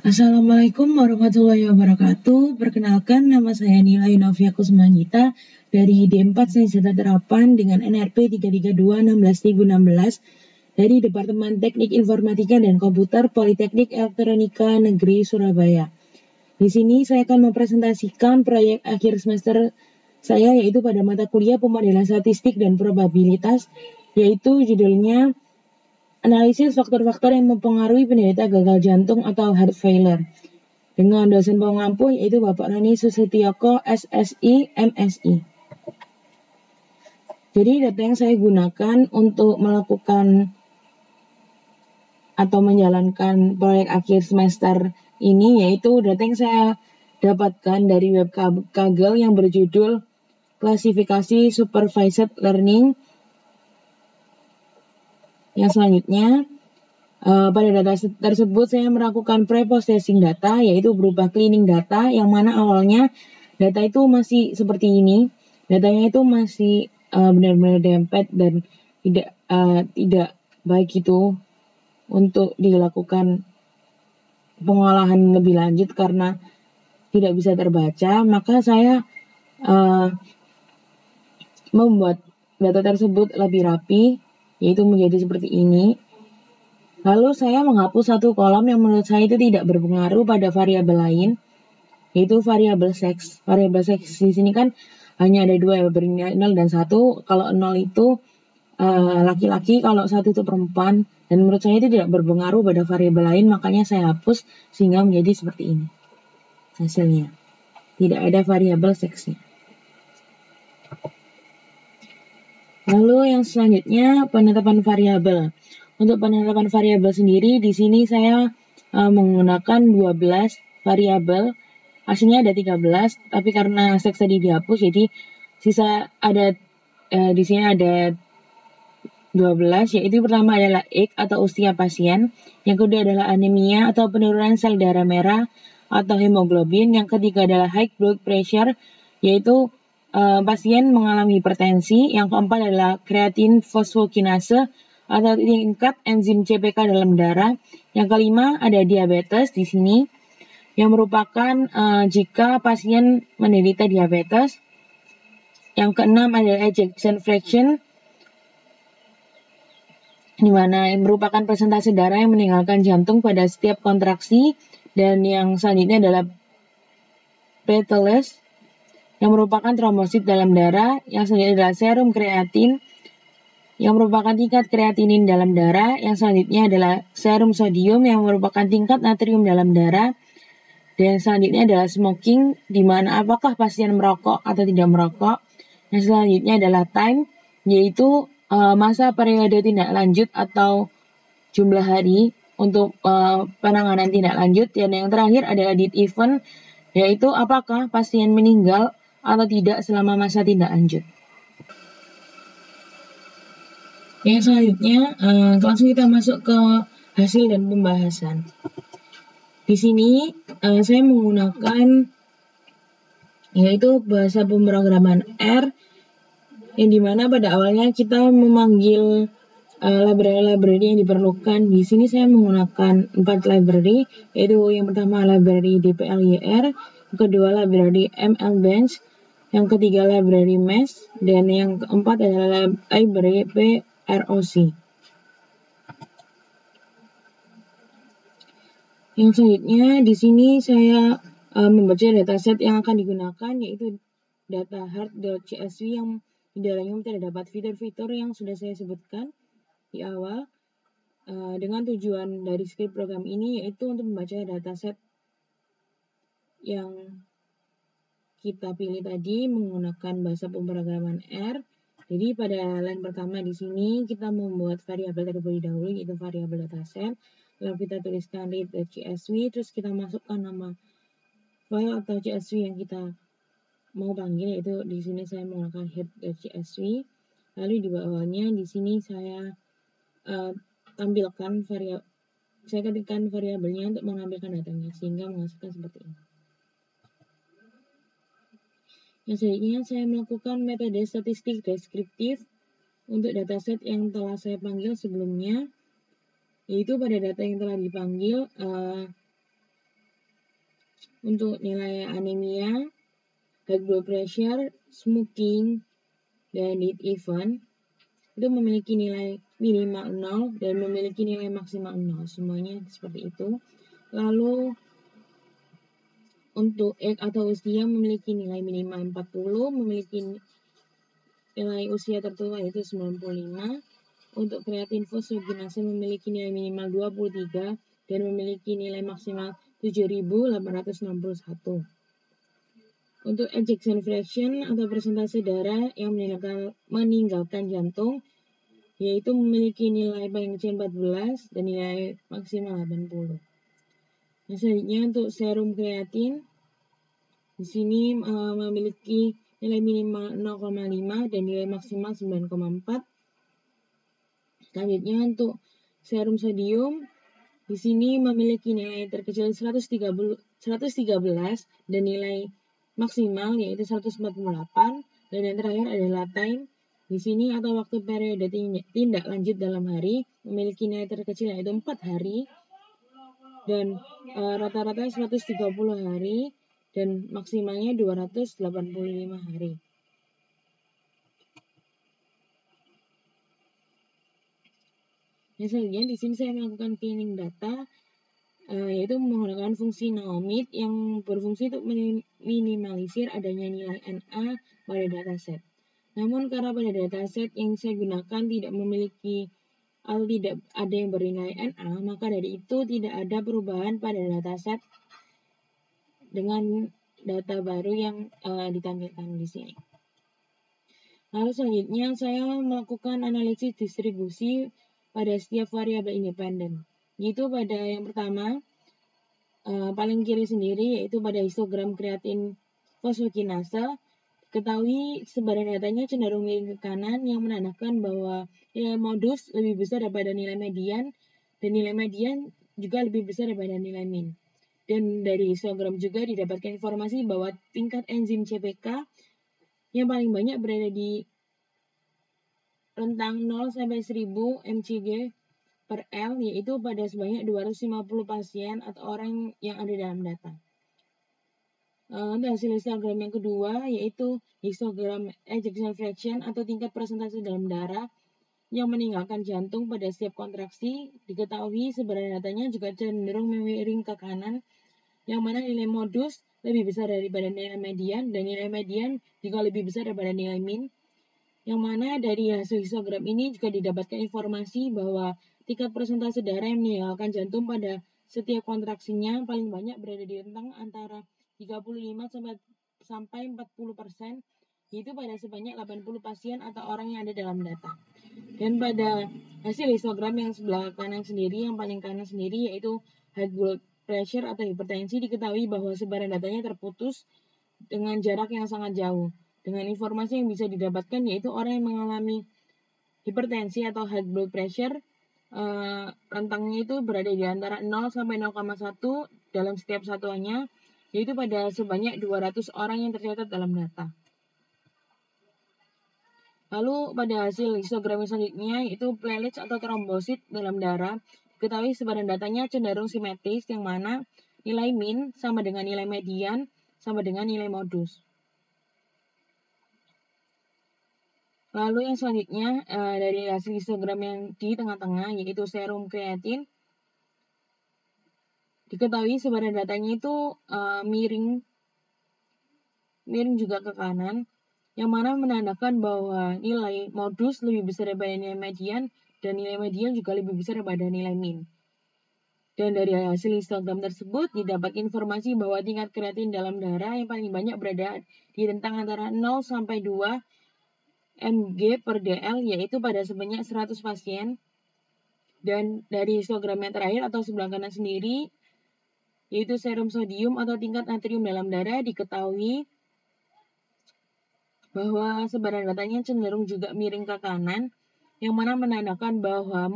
Assalamualaikum warahmatullahi wabarakatuh. Perkenalkan, nama saya Nila Yunofia Kusmangita dari D4 Sains Data Terapan dengan NRP 332-16.016 dari Departemen Teknik Informatika dan Komputer Politeknik Elektronika Negeri Surabaya. Di sini saya akan mempresentasikan proyek akhir semester saya, yaitu pada mata kuliah Pemodelan Statistik dan Probabilitas, yaitu judulnya Analisis faktor-faktor yang mempengaruhi penderita gagal jantung atau heart failure, dengan dosen pengampu yaitu Bapak Roni Susetiyoko, SSI, MSI. Jadi data yang saya gunakan untuk melakukan atau menjalankan proyek akhir semester ini yaitu data yang saya dapatkan dari web Kaggle yang berjudul Klasifikasi Supervised Learning. Yang selanjutnya, pada data tersebut saya melakukan pre-processing data, yaitu berupa cleaning data, yang mana awalnya data itu masih seperti ini. Datanya itu masih benar-benar dempet dan tidak baik itu untuk dilakukan pengolahan lebih lanjut karena tidak bisa terbaca. Maka saya membuat data tersebut lebih rapi, yaitu menjadi seperti ini. Lalu saya menghapus satu kolom yang menurut saya itu tidak berpengaruh pada variabel lain, yaitu variabel seks. Variabel seks di sini kan hanya ada dua, ya, bernilai 0 dan 1. Kalau 0 itu laki-laki, kalau 1 itu perempuan. Dan menurut saya itu tidak berpengaruh pada variabel lain, makanya saya hapus sehingga menjadi seperti ini hasilnya. Tidak ada variabel seksnya. Lalu yang selanjutnya penetapan variabel. Untuk penetapan variabel sendiri di sini saya menggunakan 12 variabel. Hasilnya ada 13, tapi karena seks tadi dihapus jadi sisa ada di sini ada 12, yaitu pertama adalah age atau usia pasien, yang kedua adalah anemia atau penurunan sel darah merah atau hemoglobin, yang ketiga adalah high blood pressure, yaitu pasien mengalami hipertensi. Yang keempat adalah kreatin fosfokinase atau tingkat enzim CPK dalam darah. Yang kelima ada diabetes di sini, yang merupakan jika pasien menderita diabetes. Yang keenam adalah ejection fraction, di mana merupakan persentase darah yang meninggalkan jantung pada setiap kontraksi. Dan yang selanjutnya adalah platelets, yang merupakan trombosit dalam darah. Yang selanjutnya adalah serum kreatin, yang merupakan tingkat kreatinin dalam darah. Yang selanjutnya adalah serum sodium, yang merupakan tingkat natrium dalam darah. Dan selanjutnya adalah smoking, di mana apakah pasien merokok atau tidak merokok. Yang selanjutnya adalah time, yaitu masa periode tindak lanjut atau jumlah hari untuk penanganan tindak lanjut. Dan yang terakhir adalah death event, yaitu apakah pasien meninggal atau tidak selama masa tindak lanjut. Yang selanjutnya langsung kita masuk ke hasil dan pembahasan. Di sini saya menggunakan yaitu bahasa pemrograman R, yang dimana pada awalnya kita memanggil library-library yang diperlukan. Di sini saya menggunakan 4 library, yaitu yang pertama library DPLYR, yang kedua library MLBench, yang ketiga library mesh, dan yang keempat adalah library PROC. Yang selanjutnya di sini saya membaca dataset yang akan digunakan, yaitu data hard.csv yang di dalamnya terdapat fitur-fitur yang sudah saya sebutkan di awal. Dengan tujuan dari script program ini yaitu untuk membaca dataset yang kita pilih tadi menggunakan bahasa pemrograman R. Jadi pada line pertama di sini kita membuat variabel terlebih dahulu, yaitu variabel dataset. Lalu kita tuliskan read.csv, terus kita masukkan nama file atau csv yang kita mau panggil, yaitu di sini saya menggunakan head.csv. Lalu di bawahnya di sini saya tampilkan saya ketikkan variabelnya untuk mengambilkan datanya sehingga menghasilkan seperti ini. Yang selanjutnya saya melakukan metode statistik deskriptif untuk dataset yang telah saya panggil sebelumnya, yaitu pada data yang telah dipanggil untuk nilai anemia, high blood pressure, smoking, dan need event itu memiliki nilai minimal 0 dan memiliki nilai maksimal 0. Semuanya seperti itu. Lalu untuk age atau usia memiliki nilai minimal 40, memiliki nilai usia tertua yaitu 95. Untuk kreatin fosfokinase memiliki nilai minimal 23 dan memiliki nilai maksimal 7.861. Untuk ejection fraction atau persentase darah yang meninggalkan jantung yaitu memiliki nilai paling kecil 14 dan nilai maksimal 80. Nah, selanjutnya untuk serum kreatin di sini memiliki nilai minimal 0,5 dan nilai maksimal 9,4. Selanjutnya untuk serum sodium di sini memiliki nilai terkecil 113 dan nilai maksimal yaitu 148, dan yang terakhir adalah time di sini atau waktu periode tindak lanjut dalam hari memiliki nilai terkecil yaitu 4 hari dan rata-rata 130 hari dan maksimalnya 285 hari. Nah, selanjutnya di sini saya melakukan cleaning data yaitu menggunakan fungsi Naomit yang berfungsi untuk minimalisir adanya nilai NA pada dataset. Namun karena pada dataset yang saya gunakan tidak memiliki atau tidak ada yang bernilai NA, maka dari itu tidak ada perubahan pada dataset dengan data baru yang ditampilkan di sini. Lalu selanjutnya saya melakukan analisis distribusi pada setiap variabel independen. Yaitu pada yang pertama, paling kiri sendiri yaitu pada histogram kreatin fosfokinase. Ketahui sebaran datanya cenderung miring ke kanan yang menandakan bahwa nilai modus lebih besar daripada nilai median dan nilai median juga lebih besar daripada nilai min. Dan dari histogram juga didapatkan informasi bahwa tingkat enzim CPK yang paling banyak berada di rentang 0 sampai 1000 mcg per L yaitu pada sebanyak 250 pasien atau orang yang ada dalam data. Untuk hasil histogram yang kedua yaitu histogram ejection fraction atau tingkat persentase dalam darah yang meninggalkan jantung pada setiap kontraksi. Diketahui sebenarnya datanya juga cenderung miring ke kanan yang mana nilai modus lebih besar daripada nilai median dan nilai median juga lebih besar daripada nilai min, yang mana dari hasil histogram ini juga didapatkan informasi bahwa tingkat persentase darah yang meninggalkan jantung pada setiap kontraksinya paling banyak berada di rentang antara 35 sampai 40%, yaitu pada sebanyak 80 pasien atau orang yang ada dalam data. Dan pada hasil histogram yang sebelah kanan sendiri, yang paling kanan sendiri yaitu high blood pressure atau hipertensi, diketahui bahwa sebaran datanya terputus dengan jarak yang sangat jauh. Dengan informasi yang bisa didapatkan yaitu orang yang mengalami hipertensi atau high blood pressure rentangnya itu berada di antara 0 sampai 0,1 dalam setiap satuannya, yaitu pada sebanyak 200 orang yang tercatat dalam data. Lalu pada hasil histogram selanjutnya yaitu platelet atau trombosit dalam darah, diketahui sebaran datanya cenderung simetris yang mana nilai min sama dengan nilai median sama dengan nilai modus. Lalu yang selanjutnya dari hasil histogram yang di tengah-tengah yaitu serum kreatin, diketahui sebaran datanya itu miring juga ke kanan, yang mana menandakan bahwa nilai modus lebih besar daripada nilai median dan nilai median juga lebih besar daripada nilai min. Dan dari hasil histogram tersebut didapat informasi bahwa tingkat kreatin dalam darah yang paling banyak berada di rentang antara 0 sampai 2 mg per dl yaitu pada sebanyak 100 pasien. Dan dari histogram yang terakhir atau sebelah kanan sendiri yaitu serum sodium atau tingkat natrium dalam darah, diketahui bahwa sebaran datanya cenderung juga miring ke kanan, yang mana menandakan bahwa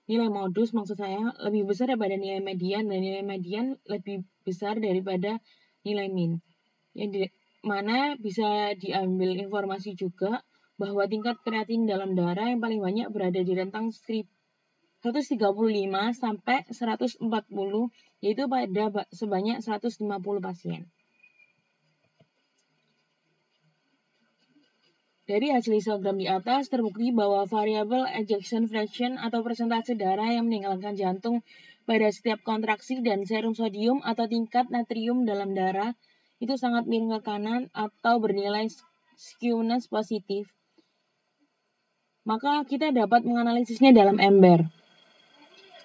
nilai modus maksud saya lebih besar daripada nilai median dan nilai median lebih besar daripada nilai min. Yang mana bisa diambil informasi juga bahwa tingkat kreatin dalam darah yang paling banyak berada di rentang 135 sampai 140 yaitu pada sebanyak 150 pasien. Dari hasil histogram di atas, terbukti bahwa variabel ejection fraction atau persentase darah yang meninggalkan jantung pada setiap kontraksi dan serum sodium atau tingkat natrium dalam darah itu sangat miring ke kanan atau bernilai skewness positif. Maka kita dapat menganalisisnya dalam ember.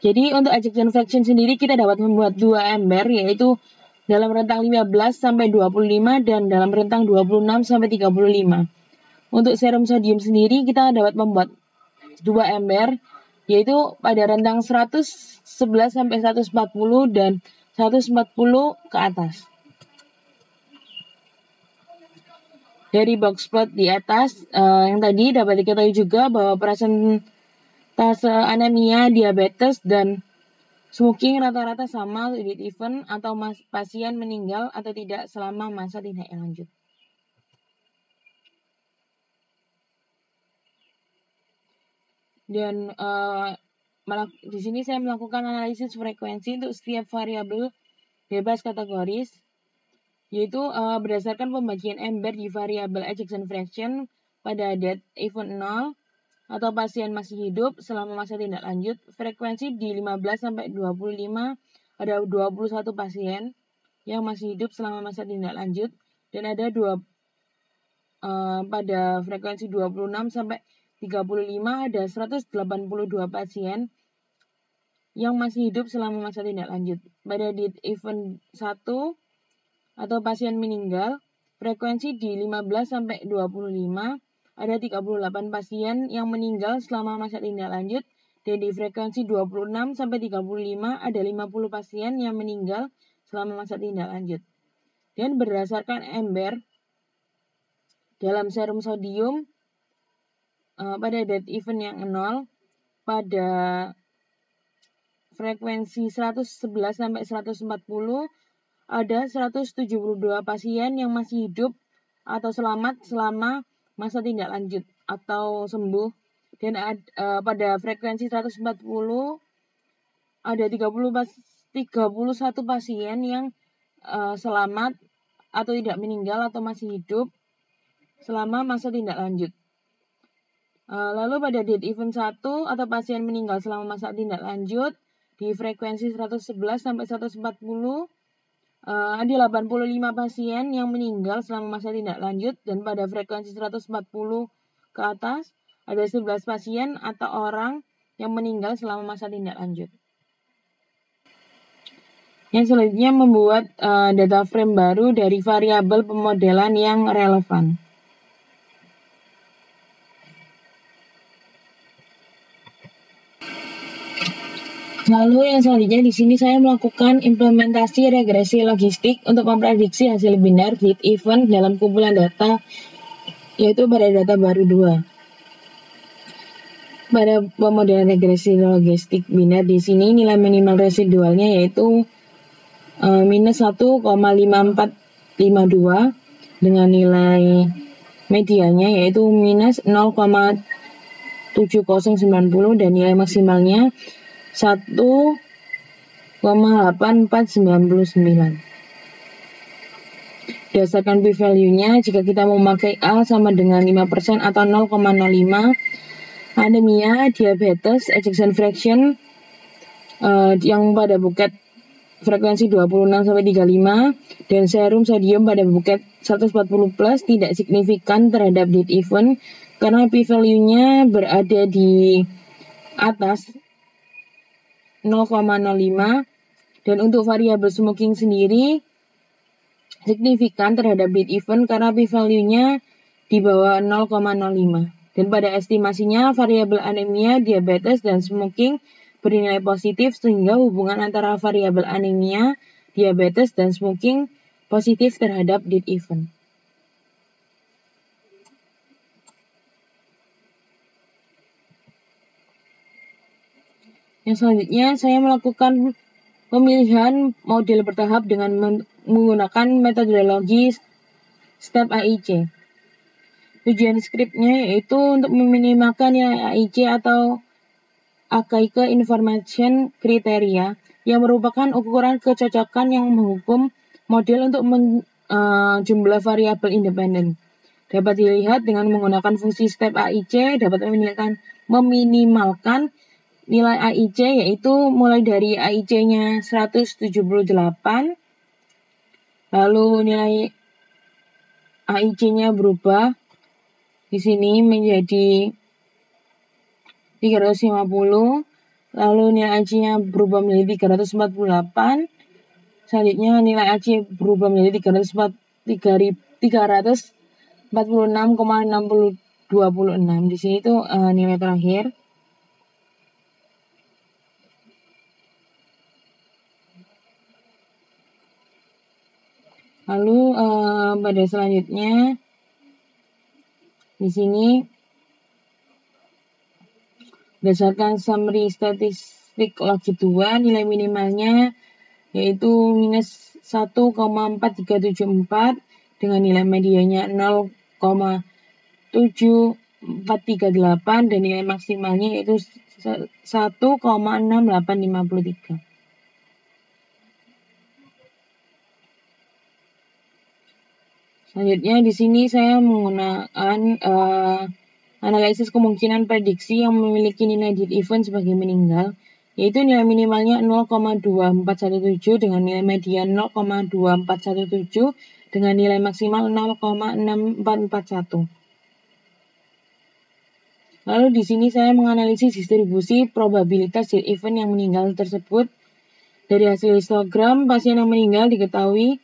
Jadi untuk ejection fraction sendiri kita dapat membuat dua ember, yaitu dalam rentang 15 sampai 25 dan dalam rentang 26 sampai 35. Untuk serum sodium sendiri kita dapat membuat dua ember, yaitu pada rentang 111 sampai 140 dan 140 ke atas. Dari box plot di atas yang tadi dapat diketahui juga bahwa persentase anemia, diabetes, dan smoking rata-rata sama di event atau pasien meninggal atau tidak selama masa tindak lanjut. Dan di sini saya melakukan analisis frekuensi untuk setiap variabel bebas kategoris, yaitu berdasarkan pembagian ember di variabel ejection fraction pada dead event 0 atau pasien masih hidup selama masa tindak lanjut. Frekuensi di 15 sampai 25 ada 21 pasien yang masih hidup selama masa tindak lanjut, dan ada pada frekuensi 26 sampai 35 ada 182 pasien yang masih hidup selama masa tindak lanjut. Pada di event 1 atau pasien meninggal, frekuensi di 15 sampai 25 ada 38 pasien yang meninggal selama masa tindak lanjut, dan di frekuensi 26 sampai 35 ada 50 pasien yang meninggal selama masa tindak lanjut. Dan berdasarkan ember dalam serum sodium pada dead event yang 0 pada frekuensi 111 sampai 140 ada 172 pasien yang masih hidup atau selamat selama masa tindak lanjut atau sembuh, dan pada frekuensi 140 ada 31 pasien yang selamat atau tidak meninggal atau masih hidup selama masa tindak lanjut. Lalu pada dead event 1 atau pasien meninggal selama masa tindak lanjut di frekuensi 111 sampai 140 ada 85 pasien yang meninggal selama masa tindak lanjut, dan pada frekuensi 140 ke atas ada 11 pasien atau orang yang meninggal selama masa tindak lanjut. Yang selanjutnya membuat data frame baru dari variabel pemodelan yang relevan. Lalu yang selanjutnya di sini saya melakukan implementasi regresi logistik untuk memprediksi hasil binar dead event dalam kumpulan data, yaitu pada data baru 2. Pada pemodelan regresi logistik binar di sini nilai minimal residualnya yaitu minus 1,5452 dengan nilai medianya yaitu minus 0,7090 dan nilai maksimalnya 1,8499. Berdasarkan p-value-nya, jika kita memakai A sama dengan 5% atau 0,05, anemia, diabetes, ejection fraction yang pada buket frekuensi 26-35 dan serum sodium pada buket 140 plus tidak signifikan terhadap dead event karena p-value-nya berada di atas 0,05, dan untuk variabel smoking sendiri signifikan terhadap dead event karena p-value-nya di bawah 0,05, dan pada estimasinya variabel anemia, diabetes, dan smoking bernilai positif sehingga hubungan antara variabel anemia, diabetes, dan smoking positif terhadap dead event. Yang selanjutnya saya melakukan pemilihan model bertahap dengan menggunakan metodologi step AIC. Tujuan skripnya yaitu untuk meminimalkan nilai AIC atau Archaic Information Criteria yang merupakan ukuran kecocokan yang menghukum model untuk jumlah variabel independen. Dapat dilihat dengan menggunakan fungsi step AIC dapat meminimalkan nilai AIC, yaitu mulai dari AIC-nya 178, lalu nilai AIC-nya berubah di sini menjadi 350, lalu nilai AIC-nya berubah menjadi 348, selanjutnya nilai AIC berubah menjadi 346,6026. Di sini itu nilai terakhir. Lalu pada selanjutnya di sini berdasarkan summary statistik logit 2, nilai minimalnya yaitu minus 1,4374 dengan nilai medianya 0,7438 dan nilai maksimalnya yaitu 1,6853. Selanjutnya di sini saya menggunakan analisis kemungkinan prediksi yang memiliki nilai dead event sebagai meninggal, yaitu nilai minimalnya 0,2417 dengan nilai median 0,2417 dengan nilai maksimal 0,6441. Lalu di sini saya menganalisis distribusi probabilitas dead event yang meninggal tersebut. Dari hasil histogram, pasien yang meninggal diketahui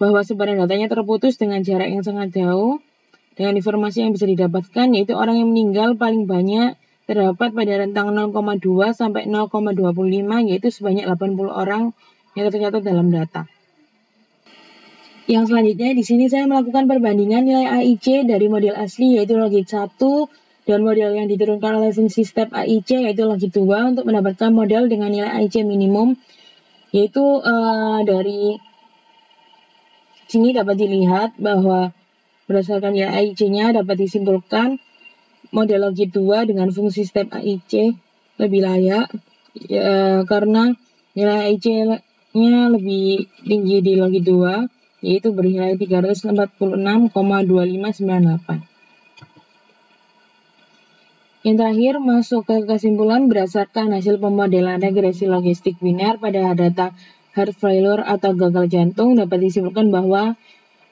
bahwa sebaran datanya terputus dengan jarak yang sangat jauh. Dengan informasi yang bisa didapatkan, yaitu orang yang meninggal paling banyak terdapat pada rentang 0,2 sampai 0,25, yaitu sebanyak 80 orang yang tercatat dalam data. Yang selanjutnya di sini saya melakukan perbandingan nilai AIC dari model asli yaitu logit 1 dan model yang diturunkan oleh fungsi step AIC yaitu logit 2 untuk mendapatkan model dengan nilai AIC minimum, yaitu dari sini dapat dilihat bahwa berdasarkan nilai AIC-nya dapat disimpulkan model logit 2 dengan fungsi step AIC lebih layak karena nilai AIC-nya lebih tinggi di logit 2 yaitu bernilai 346,2598. Yang terakhir masuk ke kesimpulan berdasarkan hasil pemodelan regresi logistik biner pada data heart failure atau gagal jantung dapat disimpulkan bahwa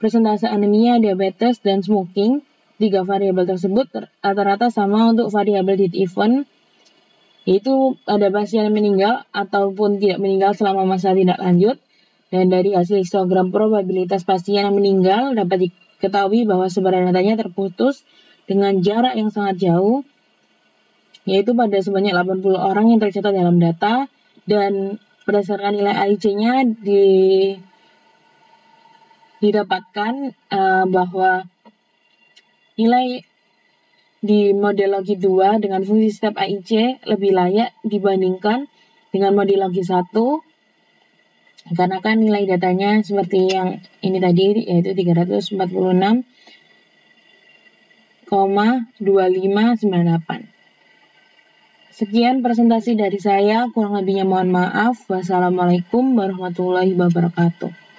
persentase anemia, diabetes, dan smoking, 3 variabel tersebut rata-rata sama untuk variabel dead event, yaitu ada pasien yang meninggal ataupun tidak meninggal selama masa tindak lanjut. Dan dari hasil histogram probabilitas pasien yang meninggal dapat diketahui bahwa sebaran datanya terputus dengan jarak yang sangat jauh, yaitu pada sebanyak 80 orang yang tercatat dalam data, dan berdasarkan nilai AIC-nya didapatkan bahwa nilai di model logit 2 dengan fungsi step AIC lebih layak dibandingkan dengan model logit 1 karena kan nilai datanya seperti yang ini tadi yaitu 346,2598. Sekian presentasi dari saya, kurang lebihnya mohon maaf. Wassalamualaikum warahmatullahi wabarakatuh.